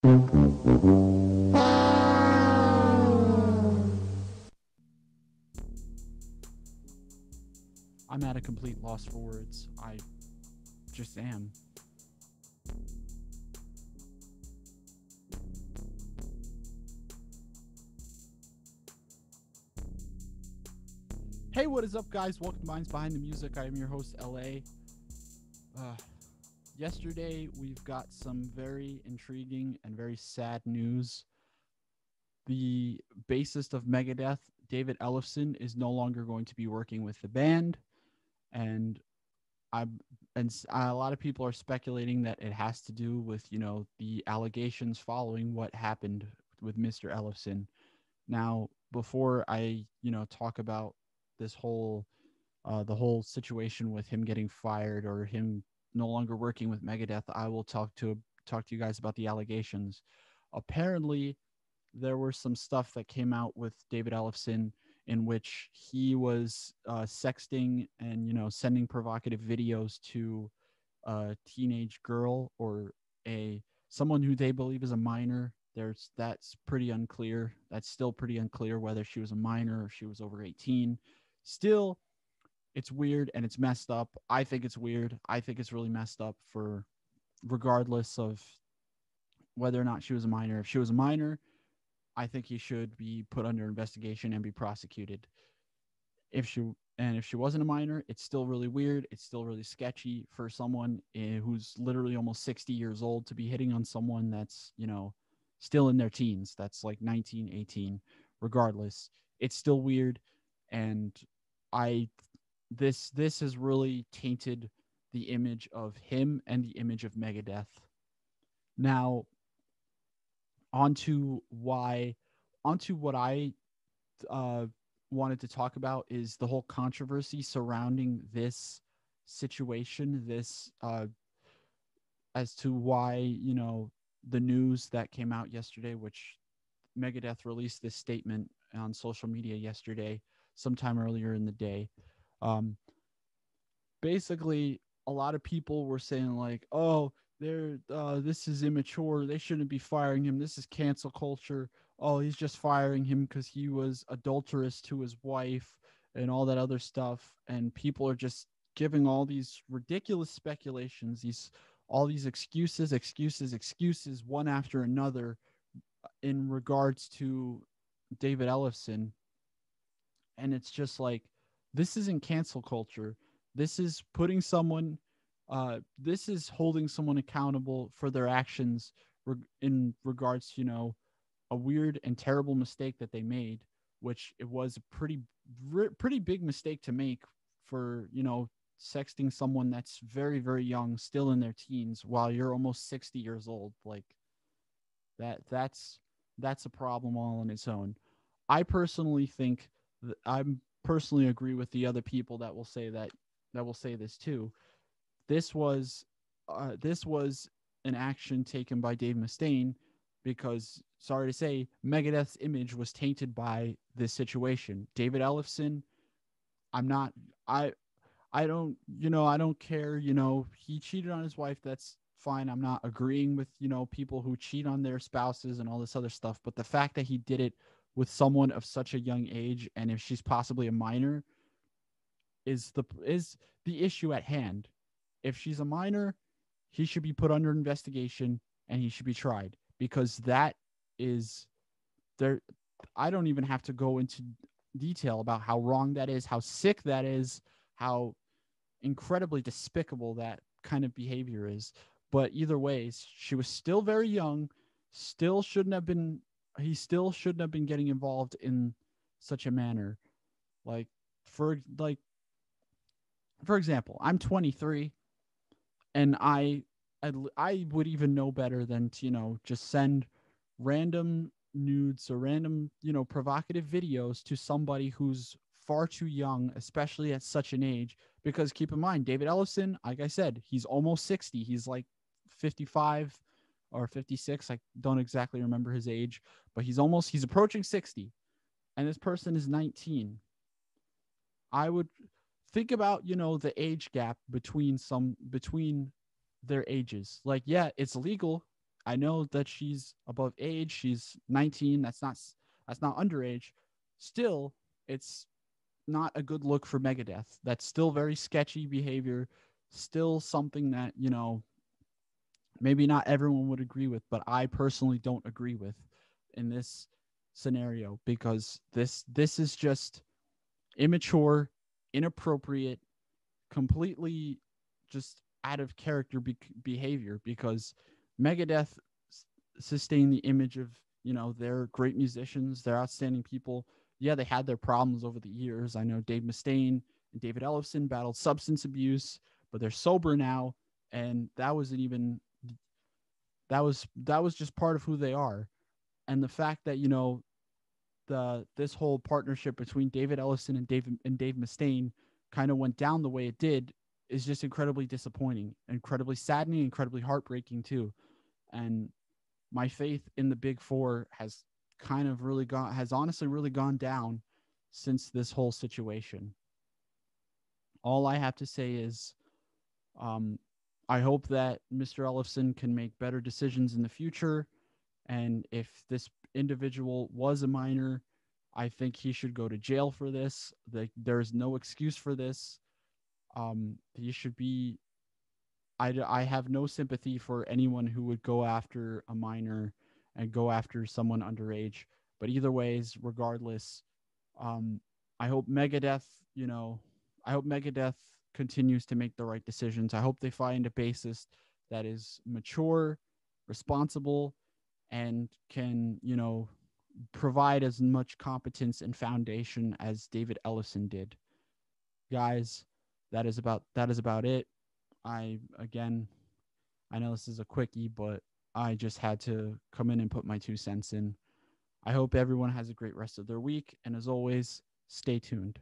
I'm at a complete loss for words. I just am. Hey, what is up, guys? Welcome to Minds Behind the Music. I am your host, LA. Uh, Yesterday, we've got some very intriguing and very sad news. The bassist of Megadeth, David Ellefson, is no longer going to be working with the band, and I a lot of people are speculating that it has to do with the allegations following what happened with Mr. Ellefson. Now, before I talk about this whole the whole situation with him getting fired or him no longer working with Megadeth, I will talk to you guys about the allegations. Apparently, there were some stuff that came out with David Ellefson in which he was sexting and sending provocative videos to a teenage girl or a someone who they believe is a minor. That's pretty unclear. That's still pretty unclear whether she was a minor or she was over 18. Still, it's weird and it's messed up. I think it's weird. I think it's really messed up for regardless of whether or not she was a minor. If she was a minor, I think he should be put under investigation and be prosecuted. If she wasn't a minor, it's still really weird. It's still really sketchy for someone who's literally almost 60 years old to be hitting on someone that's, still in their teens. That's like 19, 18. Regardless, it's still weird. And I this has really tainted the image of him and the image of Megadeth. Now, onto why onto what I uh, wanted to talk about is the whole controversy surrounding this situation. This as to why the news that came out yesterday, which Megadeth released this statement on social media yesterday, sometime earlier in the day. Um, Basically, a lot of people were saying like, "Oh, this is immature. They shouldn't be firing him. This is cancel culture. Oh, he's just firing him because he was adulterous to his wife and all that other stuff." And people are just giving all these ridiculous speculations, these all these excuses, one after another in regards to David Ellefson. And it's just like, this isn't cancel culture. This is putting someone this is holding someone accountable for their actions in regards to a weird and terrible mistake that they made, which it was a pretty big mistake to make for sexting someone that's very, very young, still in their teens, while you're almost 60 years old. Like that's a problem all on its own. I personally think I'm personally agree with the other people that will say that will say this too. This was an action taken by Dave Mustaine because, sorry to say, Megadeth's image was tainted by this situation. David Ellefson, I'm not I I don't I don't care, he cheated on his wife, that's fine. I'm not agreeing with, people who cheat on their spouses and all this other stuff, but the fact that he did it with someone of such a young age, and if she's possibly a minor, is the issue at hand. If she's a minor, he should be put under investigation and he should be tried, because that is there. I don't even have to go into detail about how wrong that is, how sick that is, how incredibly despicable that kind of behavior is. But either ways, she was still very young, still shouldn't have been he still shouldn't have been getting involved in such a manner. Like for like for example, I'm 23, and I would even know better than to just send random nudes or random provocative videos to somebody who's far too young, especially at such an age. Because keep in mind, David Ellison, like I said, he's almost 60. He's like 55 or 56. I don't exactly remember his age, but he's approaching 60, and this person is 19. I would think about the age gap between their ages. Like, yeah, it's legal. I know that she's above age. She's 19. That's not underage. Still, it's not a good look for Megadeth. That's still very sketchy behavior. Still something that, maybe not everyone would agree with, but I personally don't agree with in this scenario, because this is just immature, inappropriate, completely just out of character behavior, because Megadeth sustain the image of, they're great musicians, they're outstanding people. Yeah, they had their problems over the years. I know Dave Mustaine and David Ellefson battled substance abuse, but they're sober now, and that was just part of who they are. And the fact that, this whole partnership between David Ellefson and Dave Mustaine kind of went down the way it did is just incredibly disappointing, incredibly saddening, incredibly heartbreaking too. And my faith in the Big Four has honestly really gone down since this whole situation. All I have to say is, um, I hope that Mr. Ellefson can make better decisions in the future. And if this individual was a minor, I think he should go to jail for this. There's no excuse for this. He should be. I have no sympathy for anyone who would go after a minor and go after someone underage. But either ways, regardless, um, I hope Megadeth, I hope Megadeth continues to make the right decisions. I hope they find a bassist that is mature, responsible, and can, provide as much competence and foundation as David Ellison did. Guys, that is about it. Again, I know this is a quickie, but I just had to come in and put my 2 cents in. I hope everyone has a great rest of their week, and as always, stay tuned.